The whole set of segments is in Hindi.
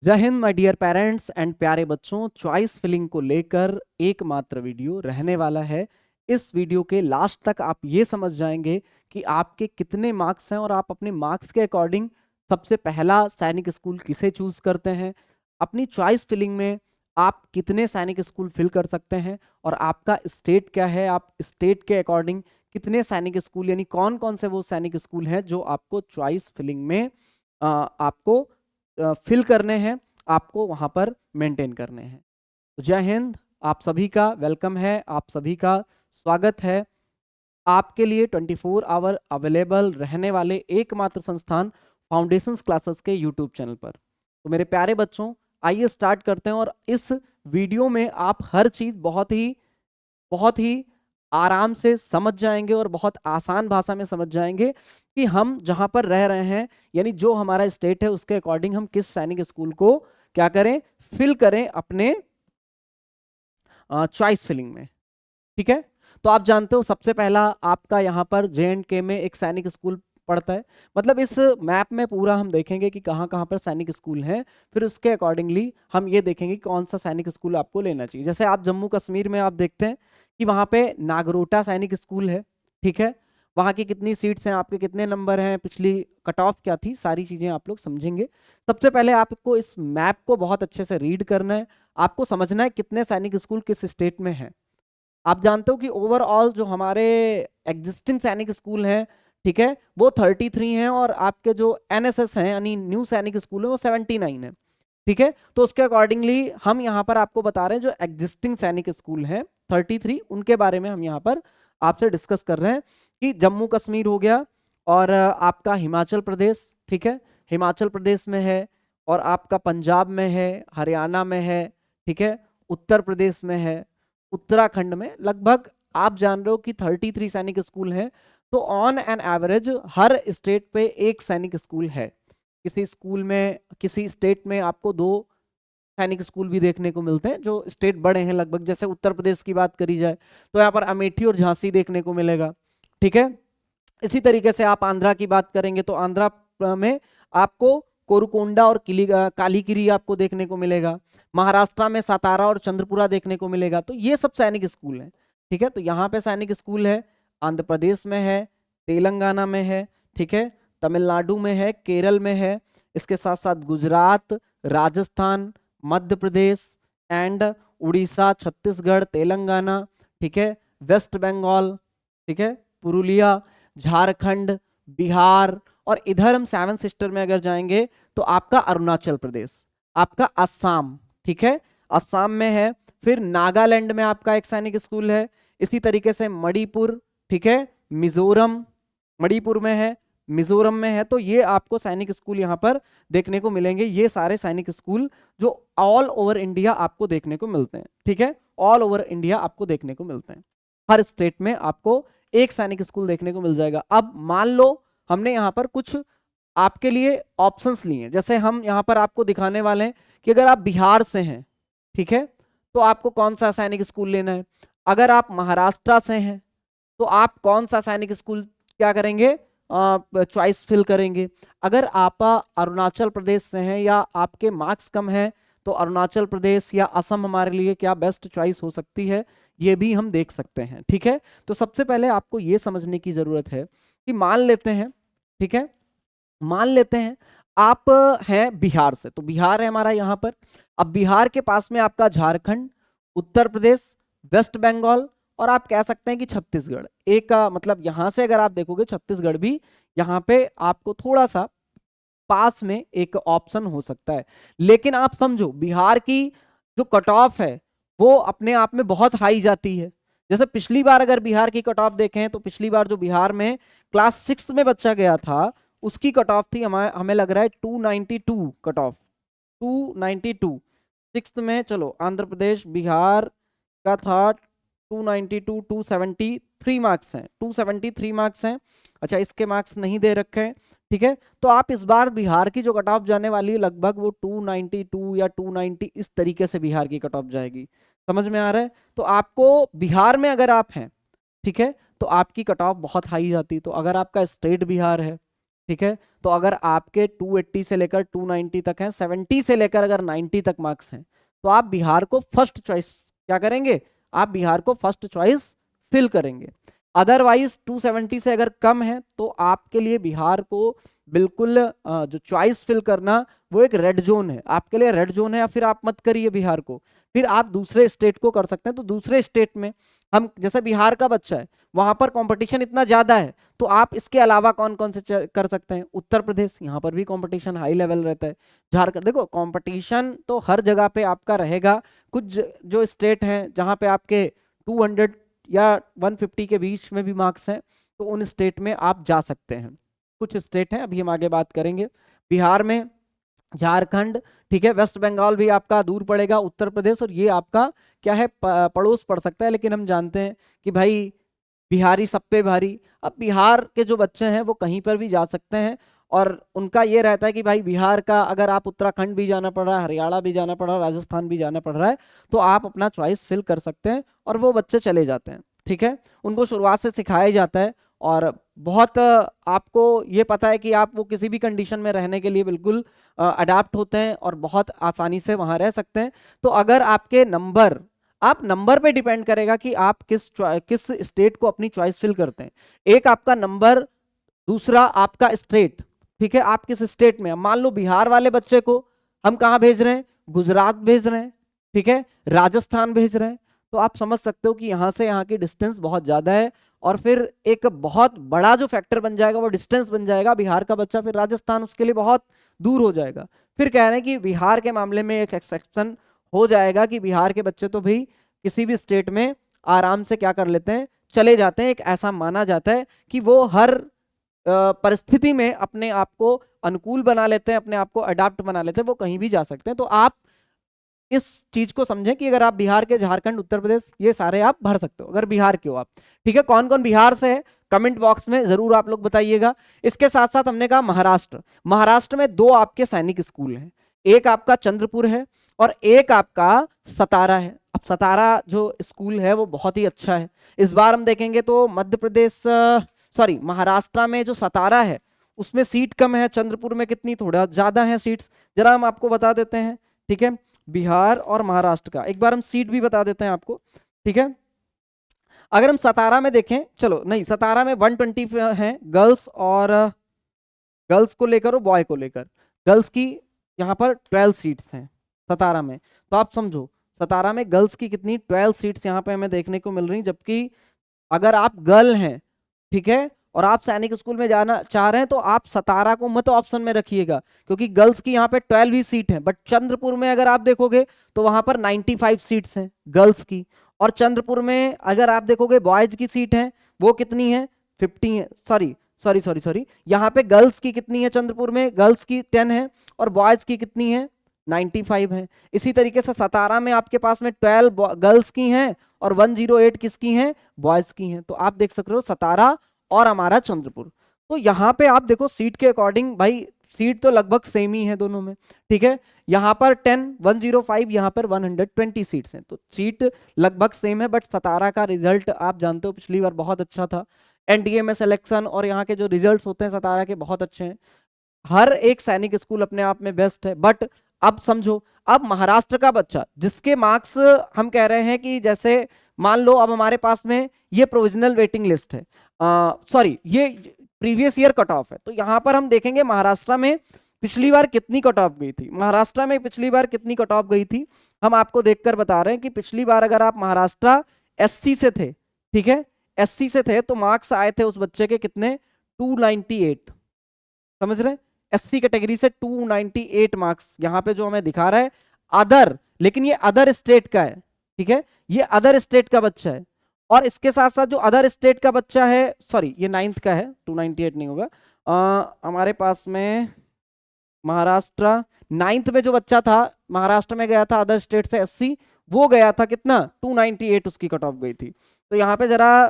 जय हिंद माय डियर पेरेंट्स एंड प्यारे बच्चों। चॉइस फिलिंग को लेकर एकमात्र वीडियो रहने वाला है। इस वीडियो के लास्ट तक आप ये समझ जाएंगे कि आपके कितने मार्क्स हैं और आप अपने मार्क्स के अकॉर्डिंग सबसे पहला सैनिक स्कूल किसे चूज करते हैं। अपनी चॉइस फिलिंग में आप कितने सैनिक स्कूल फिल कर सकते हैं और आपका स्टेट क्या है, आप स्टेट के अकॉर्डिंग कितने सैनिक स्कूल यानी कौन कौन से वो सैनिक स्कूल हैं जो आपको चॉइस फिलिंग में आपको फिल करने हैं, आपको वहां पर मेंटेन करने हैं। तो जय हिंद, आप सभी का वेलकम है, आप सभी का स्वागत है। आपके लिए 24 आवर अवेलेबल रहने वाले एकमात्र संस्थान फाउंडेशंस क्लासेस के यूट्यूब चैनल पर। तो मेरे प्यारे बच्चों, आइए स्टार्ट करते हैं और इस वीडियो में आप हर चीज बहुत ही आराम से समझ जाएंगे और बहुत आसान भाषा में समझ जाएंगे कि हम जहां पर रह रहे हैं यानी जो हमारा स्टेट है उसके अकॉर्डिंग हम किस सैनिक स्कूल को क्या करें, फिल करें अपने चॉइस फिलिंग में। ठीक है, तो आप जानते हो सबसे पहला आपका यहाँ पर JNK में एक सैनिक स्कूल पड़ता है। मतलब इस मैप में पूरा हम देखेंगे कि कहाँ कहाँ पर सैनिक स्कूल हैं, फिर उसके अकॉर्डिंगली हम ये देखेंगे कि कौन सा सैनिक स्कूल आपको लेना चाहिए। जैसे आप जम्मू कश्मीर में आप देखते हैं कि वहाँ पे नागरोटा सैनिक स्कूल है। ठीक है, वहाँ की कितनी सीट्स हैं, आपके कितने नंबर हैं, पिछली कट ऑफ क्या थी, सारी चीज़ें आप लोग समझेंगे। सबसे पहले आपको इस मैप को बहुत अच्छे से रीड करना है, आपको समझना है कितने सैनिक स्कूल किस स्टेट में हैं। आप जानते हो कि ओवरऑल जो हमारे एग्जिस्टिंग सैनिक स्कूल हैं, ठीक है, वो 33 हैं और आपके जो NSS हैं यानी न्यू सैनिक स्कूल है वो 79 है। ठीक है, तो उसके अकॉर्डिंगली हम यहाँ पर आपको बता रहे हैं जो एग्जिस्टिंग सैनिक स्कूल हैं 33, उनके बारे में हम यहाँ पर आपसे डिस्कस कर रहे हैं कि जम्मू कश्मीर हो गया और आपका हिमाचल प्रदेश, ठीक है, हिमाचल प्रदेश में है, और आपका पंजाब में है, हरियाणा में है, ठीक है, उत्तर प्रदेश में है, उत्तराखंड में। लगभग आप जान रहे हो कि 33 सैनिक स्कूल हैं। तो on an average her state पे एक सैनिक स्कूल है। किसी स्कूल में, किसी स्टेट में आपको 2 सैनिक स्कूल भी देखने को मिलते हैं जो स्टेट बड़े हैं। लगभग जैसे उत्तर प्रदेश की बात करी जाए तो यहाँ पर अमेठी और झांसी देखने को मिलेगा। ठीक है, इसी तरीके से आप आंध्रा की बात करेंगे तो आंध्रा में आपको कोरुकोंडा और कालीकिरी आपको देखने को मिलेगा। महाराष्ट्र में सातारा और चंद्रपुरा देखने को मिलेगा। तो ये सब सैनिक स्कूल हैं। ठीक है, तो यहाँ पे सैनिक स्कूल है, आंध्र प्रदेश में है, तेलंगाना में है, ठीक है, तमिलनाडु में है, केरल में है, इसके साथ साथ गुजरात, राजस्थान, मध्य प्रदेश एंड उड़ीसा, छत्तीसगढ़, तेलंगाना, ठीक है, वेस्ट बंगाल, ठीक है, पुरुलिया, झारखंड, बिहार, और इधर हम 7 सिस्टर में अगर जाएंगे तो आपका अरुणाचल प्रदेश, आपका असम, ठीक है, असम में है। फिर नागालैंड में आपका एक सैनिक स्कूल है। इसी तरीके से मणिपुर, ठीक है, मिजोरम, मणिपुर में है, मिजोरम में है। तो ये आपको सैनिक स्कूल यहाँ पर देखने को मिलेंगे। ये सारे सैनिक स्कूल जो ऑल ओवर इंडिया आपको देखने को मिलते हैं। ठीक है, ऑल ओवर इंडिया आपको देखने को मिलते हैं। हर स्टेट में आपको एक सैनिक स्कूल देखने को मिल जाएगा। अब मान लो हमने यहाँ पर कुछ आपके लिए ऑप्शंस लिए हैं। जैसे हम यहाँ पर आपको दिखाने वाले हैं कि अगर आप बिहार से हैं, ठीक है, तो आपको कौन सा सैनिक स्कूल लेना है। अगर आप महाराष्ट्र से हैं तो आप कौन सा सैनिक स्कूल क्या करेंगे, चॉइस फिल करेंगे। अगर आप अरुणाचल प्रदेश से हैं या आपके मार्क्स कम हैं तो अरुणाचल प्रदेश या असम हमारे लिए क्या बेस्ट चॉइस हो सकती है, ये भी हम देख सकते हैं। ठीक है, तो सबसे पहले आपको ये समझने की जरूरत है कि मान लेते हैं, ठीक है, मान लेते हैं आप हैं बिहार से, तो बिहार है हमारा यहाँ पर। अब बिहार के पास में आपका झारखंड, उत्तर प्रदेश, वेस्ट बंगाल और आप कह सकते हैं कि छत्तीसगढ़ एक का मतलब यहां से अगर आप देखोगे छत्तीसगढ़ भी यहाँ पे आपको थोड़ा सा पास में एक ऑप्शन हो सकता है। लेकिन आप समझो बिहार की जो कट ऑफ है वो अपने आप में बहुत हाई जाती है। जैसे पिछली बार अगर बिहार की कट ऑफ देखें तो पिछली बार जो बिहार में क्लास 6 में बच्चा गया था उसकी कट ऑफ थी हमें लग रहा है 292 कट ऑफ, 292 सिक्स में। चलो आंध्र प्रदेश बिहार का था 292, 273 मार्क्स हैं, 273 मार्क्स हैं। अच्छा, इसके मार्क्स नहीं दे रखे हैं। ठीक है, तो आप इस बार बिहार की जो कट ऑफ जाने वाली है लगभग वो 292 या 290 इस तरीके से बिहार की कट ऑफ जाएगी। समझ में आ रहा है? तो आपको बिहार में अगर आप हैं, ठीक है, तो आपकी कट ऑफ बहुत हाई जाती। तो अगर आपका स्टेट बिहार है, ठीक है। तो अगर आपके 280 से लेकर 290 तक हैं, 70 से लेकर अगर 90 तक मार्क्स हैं, तो आप बिहार को फर्स्ट चॉइस क्या करेंगे, आप बिहार को फर्स्ट चॉइस फिल करेंगे। अदरवाइज 270 से अगर कम है तो आपके लिए बिहार को बिल्कुल जो चॉइस फिल करना वो एक रेड जोन है, आपके लिए रेड जोन है, या फिर आप मत करिए बिहार को, फिर आप दूसरे स्टेट को कर सकते हैं। तो दूसरे स्टेट में हम, जैसे बिहार का बच्चा है, वहां पर कंपटीशन इतना ज्यादा है, तो आप इसके अलावा कौन कौन से कर सकते हैं, उत्तर प्रदेश, यहाँ पर भी कंपटीशन हाई लेवल रहता है। झारखंड, देखो कंपटीशन तो हर जगह पे आपका रहेगा। कुछ जो स्टेट हैं जहाँ पे आपके 200 या 150 के बीच में भी मार्क्स हैं, तो उन स्टेट में आप जा सकते हैं। कुछ स्टेट हैं, अभी हम आगे बात करेंगे। बिहार में झारखंड, ठीक है, वेस्ट बंगाल भी आपका दूर पड़ेगा, उत्तर प्रदेश, और ये आपका क्या है, पड़ोस पड़ सकता है। लेकिन हम जानते हैं कि भाई बिहारी सब पे भारी। अब बिहार के जो बच्चे हैं वो कहीं पर भी जा सकते हैं, और उनका ये रहता है कि भाई बिहार का अगर आप उत्तराखंड भी जाना पड़ रहा है, हरियाणा भी जाना पड़ रहा है, राजस्थान भी जाना पड़ रहा है, तो आप अपना चॉइस फिल कर सकते हैं और वो बच्चे चले जाते हैं। ठीक है, उनको शुरुआत से सिखाया जाता है, और बहुत आपको ये पता है कि आप वो किसी भी कंडीशन में रहने के लिए बिल्कुल अडाप्ट होते हैं और बहुत आसानी से वहां रह सकते हैं। तो अगर आपके नंबर, आप नंबर पे डिपेंड करेगा कि आप किस स्टेट को अपनी चॉइस फिल करते हैं। एक आपका नंबर, दूसरा आपका स्टेट। ठीक है, आप किस स्टेट में, मान लो बिहार वाले बच्चे को हम कहाँ भेज रहे हैं, गुजरात भेज रहे हैं, ठीक है, राजस्थान भेज रहे हैं, तो आप समझ सकते हो कि यहाँ से यहाँ की डिस्टेंस बहुत ज्यादा है, और फिर एक बहुत बड़ा जो फैक्टर बन जाएगा वो डिस्टेंस बन जाएगा। बिहार का बच्चा फिर राजस्थान उसके लिए बहुत दूर हो जाएगा। फिर कह रहे हैं कि बिहार के मामले में एक एक्सेप्शन हो जाएगा कि बिहार के बच्चे तो भाई किसी भी स्टेट में आराम से क्या कर लेते हैं, चले जाते हैं। एक ऐसा माना जाता है कि वो हर परिस्थिति में अपने आप को अनुकूल बना लेते हैं, अपने आप को अडाप्ट बना लेते हैं, वो कहीं भी जा सकते हैं। तो आप इस चीज को समझें कि अगर आप बिहार के, झारखंड, उत्तर प्रदेश, ये सारे आप भर सकते हो अगर बिहार के हो आप। ठीक है, कौन कौन बिहार से है कमेंट बॉक्स में जरूर आप लोग बताइएगा। इसके साथ साथ हमने कहा महाराष्ट्र, महाराष्ट्र में दो आपके सैनिक स्कूल हैं, एक आपका चंद्रपुर है और एक आपका सतारा है। अब सतारा जो स्कूल है वो बहुत ही अच्छा है। इस बार हम देखेंगे तो मध्य प्रदेश, सॉरी, महाराष्ट्र में जो सतारा है उसमें सीट कम है, चंद्रपुर में कितनी, थोड़ा ज्यादा है सीट्स, जरा हम आपको बता देते हैं। ठीक है, बिहार और महाराष्ट्र का एक बार हम सीट भी बता देते हैं आपको। ठीक है, अगर हम सतारा में देखें, चलो नहीं, सतारा में 120 हैं गर्ल्स, और गर्ल्स को लेकर और बॉय को लेकर, गर्ल्स की यहाँ पर 12 सीट्स हैं सतारा में। तो आप समझो सतारा में गर्ल्स की कितनी, 12 सीट्स यहाँ पे हमें देखने को मिल रही। जबकि अगर आप गर्ल हैं, ठीक है, और आप सैनिक स्कूल में जाना चाह रहे हैं, तो आप सतारा को मत ऑप्शन में रखिएगा, क्योंकि गर्ल्स की यहाँ पे 12 ही सीट है। बट चंद्रपुर में अगर आप देखोगे तो वहां पर 95 सीट्स हैं गर्ल्स की, और चंद्रपुर में अगर आप देखोगे बॉयज की सीट है वो कितनी है, 50 है। सॉरी सॉरी सॉरी सॉरी, यहाँ पे गर्ल्स की कितनी है, चंद्रपुर में गर्ल्स की 10 है और बॉयज की कितनी है, 95 है। इसी तरीके से सतारा में आपके पास में 12 गर्ल्स की हैं और 108 किसकी हैं, बॉयज की हैं। तो आप देख सकते हो सतारा और हमारा चंद्रपुर। तो यहाँ पे आप देखो सीट के अकॉर्डिंग भाई सीट तो लगभग सेम ही है दोनों में। ठीक है, यहाँ पर 10 105, यहाँ पर 120 सीट्स हैं, तो सीट लगभग सेम है। बट सतारा का रिजल्ट आप जानते हो पिछली बार बहुत अच्छा था, एनडीए में सिलेक्शन, और यहाँ के जो रिजल्ट्स होते हैं सतारा के बहुत अच्छे हैं। हर एक सैनिक स्कूल अपने आप में बेस्ट है। बट अब समझो, अब महाराष्ट्र का बच्चा जिसके मार्क्स हम कह रहे हैं कि जैसे मान लो अब हमारे पास में ये प्रोविजनल वेटिंग लिस्ट है, सॉरी ये प्रीवियस ईयर कट ऑफ है, तो यहां पर हम देखेंगे महाराष्ट्र में पिछली बार कितनी कट ऑफ गई थी, महाराष्ट्र में पिछली बार कितनी कट ऑफ गई थी, हम आपको देखकर बता रहे हैं कि पिछली बार अगर आप महाराष्ट्र एससी से थे, ठीक है, एससी से थे, तो मार्क्स आए थे उस बच्चे के कितने, 298, समझ रहे हैं, एससी कैटेगरी से 298 मार्क्स यहाँ पे जो हमें दिखा रहा है अदर, लेकिन ये अदर स्टेट का है। ठीक है, ये अदर स्टेट का बच्चा है, और इसके साथ साथ जो अदर स्टेट का बच्चा है, सॉरी ये 9th का है, 298 नहीं होगा, हमारे पास में महाराष्ट्र 9th में जो बच्चा था महाराष्ट्र में गया था अदर स्टेट से एससी, वो गया था कितना, 298 उसकी कट ऑफ गई थी। तो यहाँ पे जरा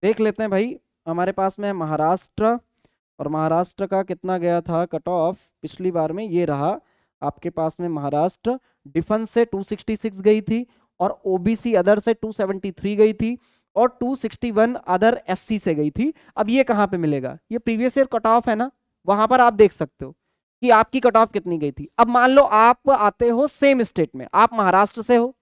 देख लेते हैं भाई, हमारे पास में महाराष्ट्र, और महाराष्ट्र का कितना गया था कट ऑफ पिछली बार में, ये रहा आपके पास में महाराष्ट्र, डिफेंस से 266 गई थी, और ओबीसी अदर से 273 गई थी, और 261 अदर एससी से गई थी। अब ये कहाँ पे मिलेगा, ये प्रीवियस ईयर कट ऑफ है ना, वहां पर आप देख सकते हो कि आपकी कट ऑफ कितनी गई थी। अब मान लो आप आते हो सेम स्टेट में, आप महाराष्ट्र से हो,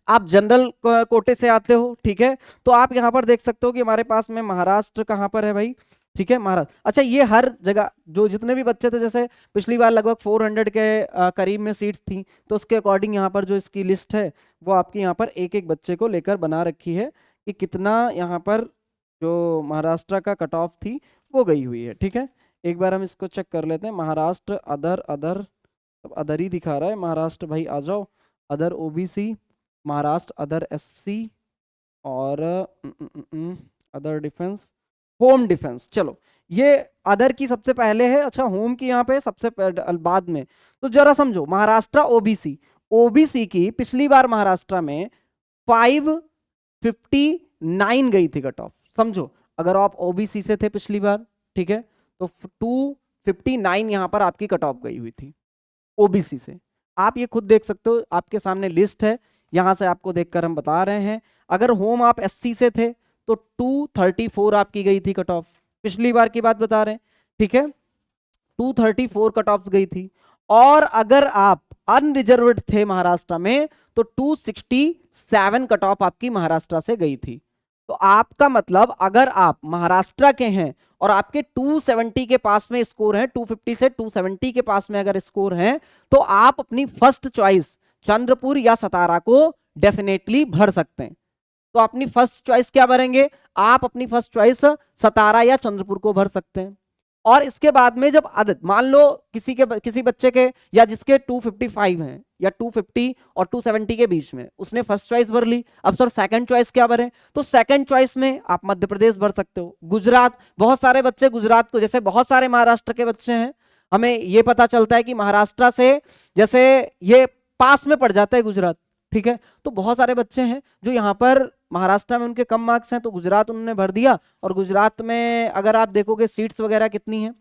आप जनरल कोटे से आते हो, ठीक है, तो आप यहाँ पर देख सकते हो कि हमारे पास में महाराष्ट्र कहाँ पर है भाई, ठीक है, महाराष्ट्र। अच्छा, ये हर जगह जो जितने भी बच्चे थे, जैसे पिछली बार लगभग 400 के करीब में सीट्स थी, तो उसके अकॉर्डिंग यहाँ पर जो इसकी लिस्ट है वो आपकी यहाँ पर एक एक बच्चे को लेकर बना रखी है कि कितना यहाँ पर जो महाराष्ट्र का कट ऑफ थी वो गई हुई है, ठीक है। एक बार हम इसको चेक कर लेते हैं। महाराष्ट्र अदर अदर, अदर ही दिखा रहा है महाराष्ट्र, भाई आ जाओ, other OBC, Maharashtra other SC, और अदर डिफेंस, होम डिफेंस। चलो, ये अदर की सबसे पहले है, अच्छा होम की यहाँ पे सबसे बाद में। तो जरा समझो, महाराष्ट्र ओबीसी, ओबीसी की पिछली बार महाराष्ट्र में 559 गई थी कट ऑफ, समझो, अगर आप ओबीसी से थे पिछली बार, ठीक है, तो 259 यहाँ पर आपकी कट ऑफ गई हुई थी ओबीसी से। आप ये खुद देख सकते हो, आपके सामने लिस्ट है, यहां से आपको देखकर हम बता रहे हैं। अगर होम आप एससी से थे तो 234 आपकी गई थी कट ऑफ, पिछली बार की बात बता रहे हैं, ठीक है, 234 कट ऑफ गई थी। और अगर आप अनरिजर्व्ड थे महाराष्ट्र में तो 267 कट ऑफ आपकी महाराष्ट्र से गई थी। तो आपका मतलब अगर आप महाराष्ट्र के हैं और आपके 270 के पास में स्कोर है, 250 से 270 के पास में अगर स्कोर है, तो आप अपनी फर्स्ट चॉइस चंद्रपुर या सतारा को डेफिनेटली भर सकते हैं। तो अपनी फर्स्ट चॉइस क्या भरेंगे? आप अपनी फर्स्ट चॉइस सतारा या चंद्रपुर को भर सकते हैं। और इसके बाद में जब आदत, मान लो किसी बच्चे के या जिसके 255 हैं या 250 और 270 के बीच में, उसने फर्स्ट चॉइस भर ली। अब सर सेकंड चॉइस क्या भरें? तो सेकंड चॉइस में आप मध्य प्रदेश भर सकते हो, गुजरात, बहुत सारे बच्चे गुजरात को, जैसे बहुत सारे महाराष्ट्र के बच्चे हैं, हमें ये पता चलता है कि महाराष्ट्र से जैसे ये पास में पड़ जाता है गुजरात, ठीक है, तो बहुत सारे बच्चे हैं जो यहाँ पर महाराष्ट्र में उनके कम मार्क्स हैं तो गुजरात उन्होंने भर दिया। और गुजरात में अगर आप देखोगे सीट्स वगैरह कितनी हैं,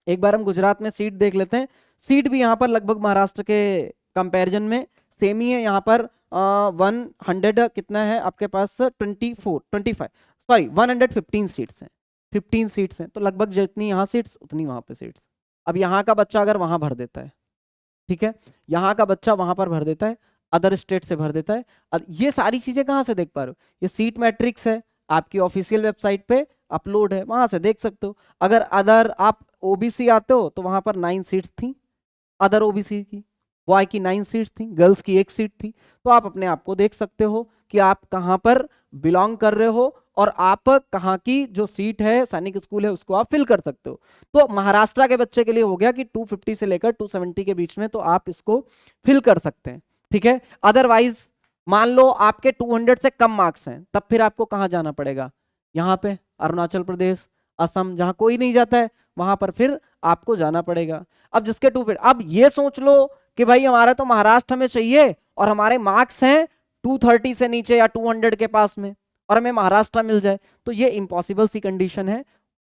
एक बार हम गुजरात में सीट देख लेते हैं। सीट भी यहाँ पर लगभग महाराष्ट्र के कंपैरिजन में सेम ही है। यहाँ पर 100 कितना है आपके पास, 115 सीट्स हैं, 15 सीट्स हैं, तो लगभग जितनी यहाँ सीट्स उतनी वहाँ पे सीट्स। अब यहाँ का बच्चा अगर वहाँ भर देता है, ठीक है, यहाँ का बच्चा वहाँ पर भर देता है, अदर स्टेट से भर देता है, ये सारी चीजें कहाँ से देख पा रहे हो? ये सीट मैट्रिक्स है, आपकी ऑफिशियल वेबसाइट पे अपलोड है, वहां से देख सकते हो। अगर अदर आप ओबीसी आते हो तो वहां पर 9 सीट्स थी, अदर ओबीसी की, बॉय की 9 सीट्स थी, गर्ल्स की 1 सीट थी। तो आप अपने आप को देख सकते हो कि आप कहाँ पर बिलोंग कर रहे हो और आप कहाँ की जो सीट है सैनिक स्कूल है उसको आप फिल कर सकते हो। तो महाराष्ट्र के बच्चे के लिए हो गया कि 250 से लेकर 270 के बीच में तो आप इसको फिल कर सकते हैं, ठीक है। अदरवाइज मान लो आपके 200 से कम मार्क्स हैं, तब फिर आपको कहाँ जाना पड़ेगा? यहाँ पे अरुणाचल प्रदेश, असम, जहां कोई नहीं जाता है वहां पर फिर आपको जाना पड़ेगा। अब जिसके 250, अब ये सोच लो कि भाई हमारा तो महाराष्ट्र में चाहिए और हमारे मार्क्स हैं 230 से नीचे या 200 के पास में और हमें महाराष्ट्र मिल जाए, तो ये इम्पॉसिबल सी कंडीशन है।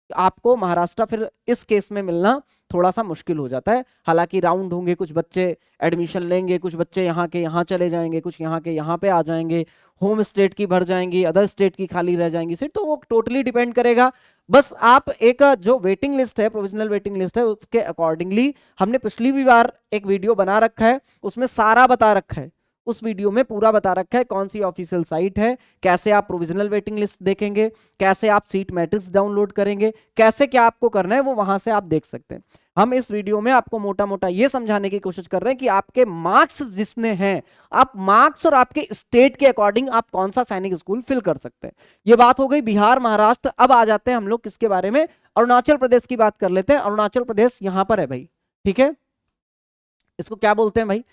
आपको महाराष्ट्र फिर इस केस में मिलना थोड़ा सा मुश्किल हो जाता है। हालांकि राउंड होंगे, कुछ बच्चे एडमिशन लेंगे, कुछ बच्चे यहाँ के यहाँ चले जाएंगे, कुछ यहाँ के यहाँ पे आ जाएंगे, होम स्टेट की भर जाएंगी, अदर स्टेट की खाली रह जाएंगी सीट, तो वो टोटली डिपेंड करेगा। बस आप एक जो वेटिंग लिस्ट है, प्रोविजनल वेटिंग लिस्ट है, उसके अकॉर्डिंगली हमने पिछली भी बार एक वीडियो बना रखा है, उसमें सारा बता रखा है, उस वीडियो में पूरा बता रखा है कौन सी ऑफिशियल साइट है, कैसे आप प्रोविजनल वेटिंग लिस्ट देखेंगे, कैसे आप सीट मैट्रिक्स डाउनलोड करेंगे, कैसे क्या आपको करना है, वो वहां से आप देख सकते हैं। हम इस वीडियो में आपको मोटा मोटा ये समझाने की कोशिश कर रहे हैं कि आपके मार्क्स जिसने हैं, आप मार्क्स और आपके स्टेट के अकॉर्डिंग आप कौन सा सैनिक स्कूल फिल कर सकते हैं। ये बात हो गई बिहार महाराष्ट्र। अब आ जाते हैं हम लोग किसके बारे में? अरुणाचल प्रदेश की बात कर लेते हैं। अरुणाचल प्रदेश यहां पर है भाई, ठीक है, इसको क्या बोलते हैं भाई,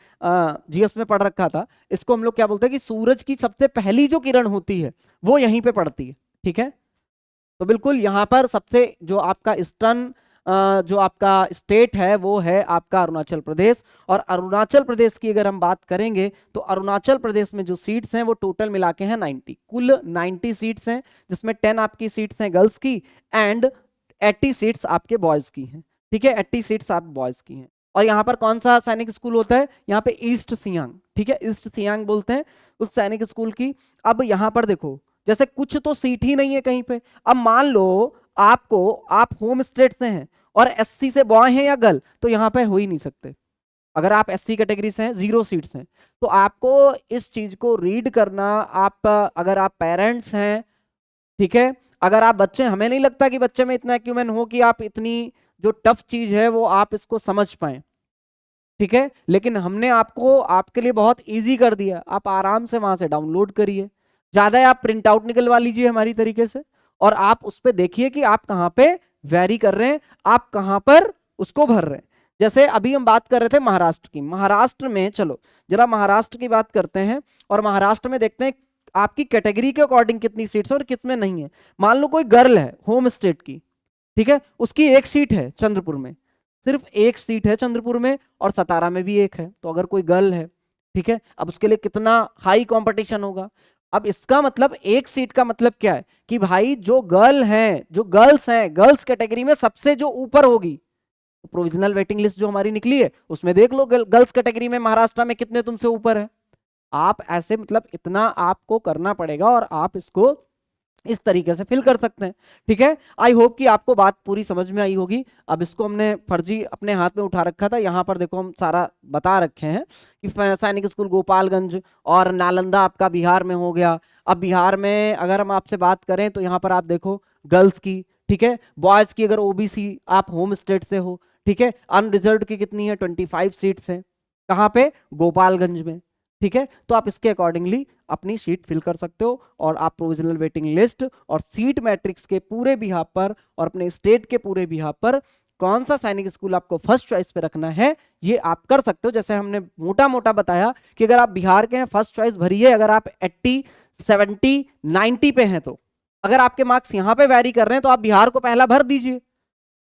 जीएस में पढ़ रखा था, इसको हम लोग क्या बोलते हैं कि सूरज की सबसे पहली जो किरण होती है वो यहीं पे पड़ती है, ठीक है। तो बिल्कुल यहाँ पर सबसे जो आपका ईस्टर्न जो आपका स्टेट है वो है आपका अरुणाचल प्रदेश। और अरुणाचल प्रदेश की अगर हम बात करेंगे तो अरुणाचल प्रदेश में जो सीट्स हैं वो टोटल मिला के हैं 90, कुल 90 सीट्स हैं, जिसमें 10 आपकी सीट्स हैं गर्ल्स की एंड 80 सीट्स आपके बॉयज की हैं, ठीक है, 80 सीट्स आप बॉयज की हैं। और यहाँ पर कौन सा सैनिक स्कूल होता है? यहाँ पे ईस्ट सियांग, ठीक है, ईस्ट सियांग बोलते हैं उस सैनिक स्कूल की। अब यहाँ पर देखो, जैसे कुछ तो सीट ही नहीं है कहीं पे। अब मान लो आप होम स्टेट से हैं और एससी से बॉय हैं या गर्ल तो यहाँ पे हो ही नहीं सकते। अगर आप एससी कैटेगरी से हैं, 0 सीट्स हैं, तो आपको इस चीज को रीड करना, आप अगर आप पेरेंट्स हैं, ठीक है, अगर आप बच्चे, हमें नहीं लगता कि बच्चे में इतना एक्यूमेन हो कि आप इतनी जो टफ चीज है वो आप इसको समझ पाए, ठीक है, लेकिन हमने आपको आपके लिए बहुत इजी कर दिया, आप आराम से वहां से डाउनलोड करिए, ज्यादा है आप प्रिंट आउट निकलवा लीजिए हमारी तरीके से, और आप उस पर देखिए कि आप कहाँ पे वेरी कर रहे हैं, आप कहाँ पर उसको भर रहे हैं। जैसे अभी हम बात कर रहे थे महाराष्ट्र की, महाराष्ट्र में चलो जरा महाराष्ट्र की बात करते हैं, और महाराष्ट्र में देखते हैं आपकी कैटेगरी के अकॉर्डिंग कितनी सीट्स और कितने नहीं है। मान लो कोई गर्ल है होम स्टेट की, ठीक है, उसकी एक सीट है चंद्रपुर में, सिर्फ एक सीट है चंद्रपुर में, और सतारा में भी एक है, तो अगर कोई गर्ल है, ठीक है, अब उसके लिए कितना हाई कंपटीशन होगा। अब इसका मतलब एक सीट का मतलब क्या है कि भाई जो गर्ल हैं, जो गर्ल्स हैं, गर्ल्स कैटेगरी में सबसे जो ऊपर होगी, तो प्रोविजनल वेटिंग लिस्ट जो हमारी निकली है उसमें देख लो गर्ल्स कैटेगरी में महाराष्ट्र में कितने तुमसे ऊपर है। आप ऐसे मतलब इतना आपको करना पड़ेगा और आप इसको इस तरीके से फिल कर सकते हैं, ठीक है। आई होप कि आपको बात पूरी समझ में आई होगी। अब इसको हमने फर्जी अपने हाथ में उठा रखा था, यहाँ पर देखो हम सारा बता रखे हैं कि सैनिक स्कूल गोपालगंज और नालंदा आपका बिहार में हो गया। अब बिहार में अगर हम आपसे बात करें तो यहाँ पर आप देखो गर्ल्स की, ठीक है, बॉयज की अगर ओबीसी आप होम स्टेट से हो, ठीक है, अनरिजर्व की कितनी है 25 सीट्स है, कहाँ पे, गोपालगंज में, ठीक है। तो आप इसके अकॉर्डिंगली अपनी शीट फिल कर सकते हो, और आप प्रोविजनल वेटिंग लिस्ट और सीट मैट्रिक्स के पूरे बिहाफ पर और अपने स्टेट के पूरे बिहाफ पर कौन सा सैनिक स्कूल आपको फर्स्ट चॉइस पे रखना है ये आप कर सकते हो। जैसे हमने मोटा मोटा बताया कि अगर आप बिहार के हैं फर्स्ट चॉइस भरिए, अगर आप 80 70 90 पे हैं, तो अगर आपके मार्क्स यहाँ पे वैरी कर रहे हैं तो आप बिहार को पहला भर दीजिए,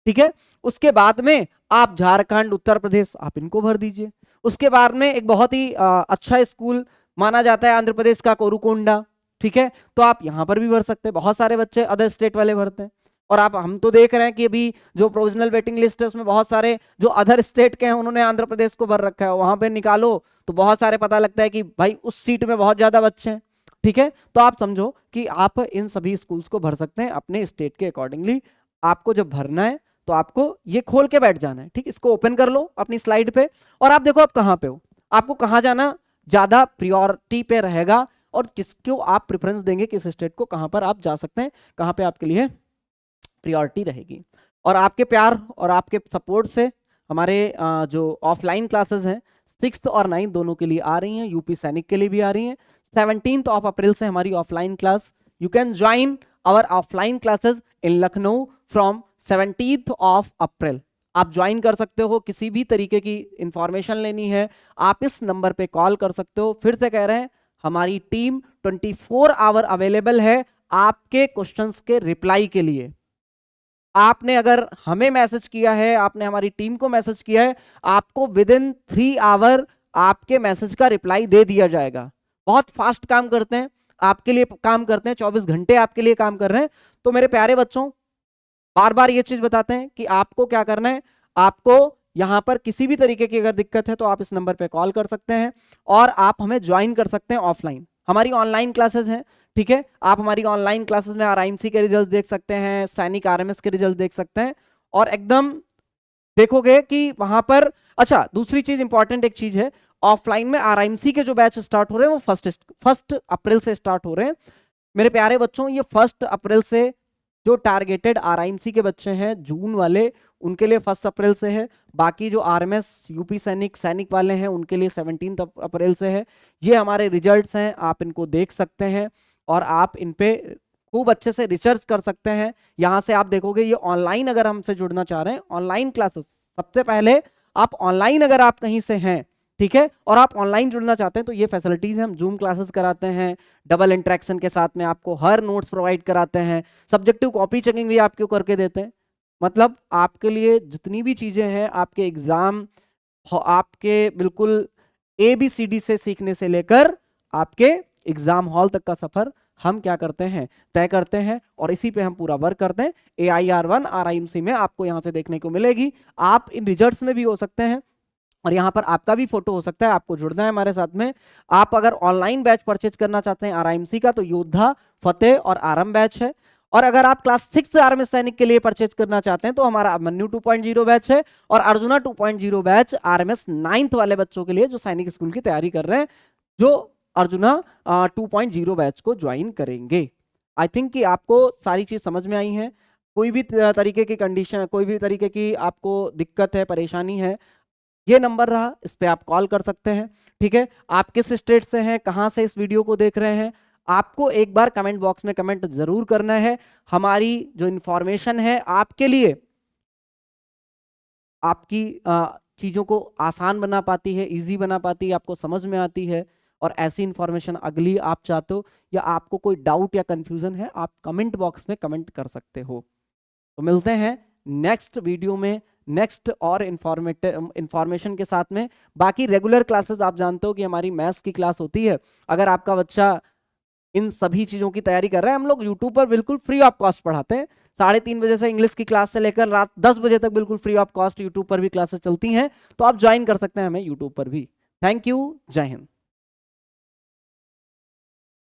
ठीक है। उसके बाद में आप झारखंड, उत्तर प्रदेश, आप इनको भर दीजिए। उसके बाद में एक बहुत ही अच्छा स्कूल माना जाता है आंध्र प्रदेश का कोरुकोंडा, ठीक है, तो आप यहां पर भी भर सकते हैं। बहुत सारे बच्चे अदर स्टेट वाले भरते हैं, और आप, हम तो देख रहे हैं कि अभी जो प्रोविजनल वेटिंग लिस्ट है उसमें बहुत सारे जो अदर स्टेट के हैं उन्होंने आंध्र प्रदेश को भर रखा है, वहां पे निकालो तो बहुत सारे पता लगता है कि भाई उस सीट में बहुत ज्यादा बच्चे हैं, ठीक है। तो आप समझो कि आप इन सभी स्कूल्स को भर सकते हैं अपने स्टेट के अकॉर्डिंगली। आपको जब भरना है तो आपको ये खोल के बैठ जाना है, ठीक, इसको ओपन कर लो अपनी स्लाइड पे, और आप देखो आप कहाँ पे हो, आपको कहाँ जाना ज्यादा प्रियोरिटी पे रहेगा, और किसको आप प्रेफरेंस देंगे, किस स्टेट को, कहाँ पर आप जा सकते हैं, कहाँ पे आपके लिए प्रियोरिटी रहेगी। और आपके प्यार और आपके सपोर्ट से हमारे जो ऑफलाइन क्लासेस हैं 6th और 9th दोनों के लिए आ रही हैं, यूपी सैनिक के लिए भी आ रही हैं। 17th ऑफ अप्रैल से हमारी offline class, you can join our offline classes in Lucknow from 17th of April. आप ज्वाइन कर सकते हो, किसी भी तरीके की इंफॉर्मेशन लेनी है आप इस नंबर पे कॉल कर सकते हो। फिर से कह रहे हैं हमारी टीम 24 आवर अवेलेबल है आपके क्वेश्चंस के रिप्लाई के लिए। आपने अगर हमें मैसेज किया है, आपने हमारी टीम को मैसेज किया है, आपको विद इन 3 आवर आपके मैसेज का रिप्लाई दे दिया जाएगा। बहुत फास्ट काम करते हैं, आपके लिए काम करते हैं, 24 घंटे आपके लिए काम कर रहे हैं। तो मेरे प्यारे बच्चों, बार बार ये चीज बताते हैं कि आपको क्या करना है, आपको यहां पर किसी भी तरीके की अगर दिक्कत है तो आप इस नंबर पे कॉल कर सकते हैं, और आप हमें ज्वाइन कर सकते हैं ऑफलाइन। हमारी ऑनलाइन क्लासेस हैं, ठीक है, आप हमारी ऑनलाइन क्लासेस में आरआईएमसी के रिजल्ट देख सकते हैं, सैनिक आरएमएस के रिजल्ट देख सकते हैं, और एकदम देखोगे कि वहां पर, अच्छा दूसरी चीज इंपॉर्टेंट एक चीज है, ऑफलाइन में आरआईएमसी के जो बैच स्टार्ट हो रहे हैं वो फर्स्ट अप्रैल से स्टार्ट हो रहे हैं। मेरे प्यारे बच्चों, ये 1 अप्रैल से जो टारगेटेड आरआईएमसी के बच्चे हैं जून वाले, उनके लिए 1 अप्रैल से है। बाकी जो आरएमएस यूपी सैनिक वाले हैं उनके लिए 17 अप्रैल से है। ये हमारे रिजल्ट्स हैं, आप इनको देख सकते हैं और आप इन पे खूब अच्छे से रिसर्च कर सकते हैं। यहाँ से आप देखोगे ये ऑनलाइन, अगर हमसे जुड़ना चाह रहे हैं ऑनलाइन क्लासेस, सबसे पहले आप ऑनलाइन अगर आप कहीं से हैं, ठीक है, और आप ऑनलाइन जुड़ना चाहते हैं तो ये फैसिलिटीज हम जूम क्लासेस कराते हैं, डबल इंटरेक्शन के साथ में आपको हर नोट्स प्रोवाइड कराते हैं, सब्जेक्टिव कॉपी चेकिंग भी आपको करके देते हैं। मतलब आपके लिए जितनी भी चीजें हैं, आपके एग्जाम, आपके बिल्कुल ABCD से सीखने से लेकर आपके एग्जाम हॉल तक का सफर हम क्या करते हैं, तय करते हैं, और इसी पे हम पूरा वर्क करते हैं। AIR1 RIMC में आपको यहाँ से देखने को मिलेगी। आप इन रिजल्ट्स में भी हो सकते हैं, और यहाँ पर आपका भी फोटो हो सकता है। आपको जुड़ना है हमारे साथ में। आप अगर ऑनलाइन बैच परचेज करना चाहते हैं RIMC का, तो योद्धा, फतेह और आरम बैच है। और अगर आप क्लास 6 आरएमएस सैनिक के लिए परचेज करना चाहते हैं तो हमारा अभिमन्यु 2.0 बैच है और अर्जुना 2.0 बैच आरएमएस 9th वाले बच्चों के लिए जो सैनिक स्कूल की तैयारी कर रहे हैं, जो अर्जुना 2.0 बैच को ज्वाइन करेंगे। आई थिंक कि आपको सारी चीज समझ में आई है। कोई भी तरीके की कंडीशन, कोई भी तरीके की आपको दिक्कत है, परेशानी है, ये नंबर रहा, इस पे आप कॉल कर सकते हैं। ठीक है, आप किस स्टेट से हैं, कहां से इस वीडियो को देख रहे हैं, आपको एक बार कमेंट बॉक्स में कमेंट जरूर करना है। हमारी जो इंफॉर्मेशन है आपके लिए आपकी चीजों को आसान बना पाती है, इजी बना पाती है, आपको समझ में आती है। और ऐसी इंफॉर्मेशन अगली आप चाहते हो या आपको कोई डाउट या कंफ्यूजन है, आप कमेंट बॉक्स में कमेंट कर सकते हो। तो मिलते हैं नेक्स्ट वीडियो में नेक्स्ट और इंफॉर्मेशन के साथ में। बाकी रेगुलर क्लासेस आप जानते हो कि हमारी मैथ्स की क्लास होती है। अगर आपका बच्चा इन सभी चीजों की तैयारी कर रहा है, हम लोग यूट्यूब पर बिल्कुल फ्री ऑफ कॉस्ट पढ़ाते हैं। 3:30 बजे से इंग्लिश की क्लास से लेकर रात 10 बजे तक बिल्कुल फ्री ऑफ कॉस्ट यूट्यूब पर भी क्लासेस चलती हैं। तो आप ज्वाइन कर सकते हैं हमें यूट्यूब पर भी। थैंक यू, जय हिंद।